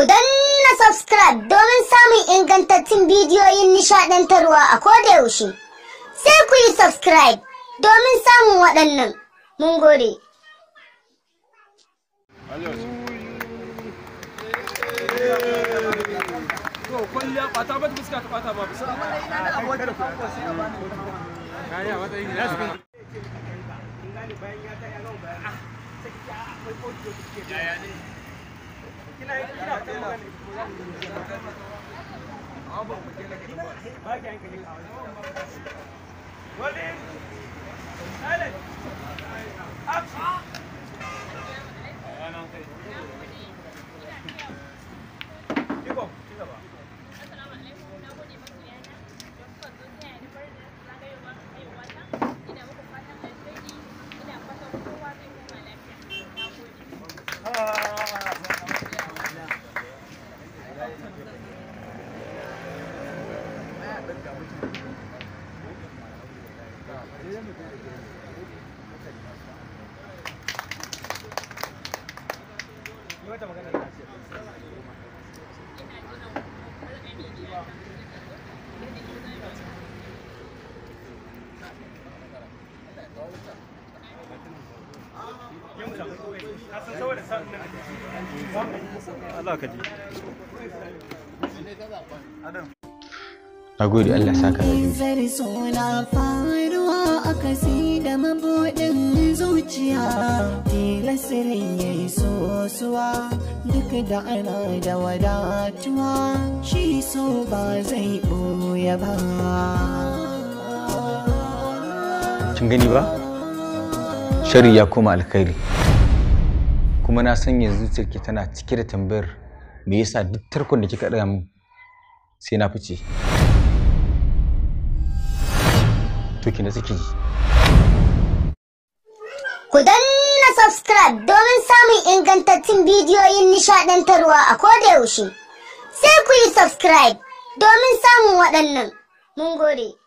Ku danna subscribe domin samun ingantattun bidiyoyin nishaɗantarwa a koda yaushe. Sai ku yi subscribe domin samun waɗannan. Mun gode. Na gode, Allah saka da biyu. Zari suna faruwa a kasi da mabuɗin zuciya, tilasirin ya yi sosuwa duk da ana da wadatuwa, shi so ba zai ɓoye ba. Kin gani ba? Shari ya koma alkhairi. Kuma na san yanzu zuciyarki tana cike da tambayar me yasa duk tarkon da kika ɗaga min sai na fice. To kin da suke ji. Ku danna subscribe domin samun ingantattun bidiyoyin nishaɗantarwa a koda yaushe. Sai ku yi subscribe domin samun waɗannan. Mun gode.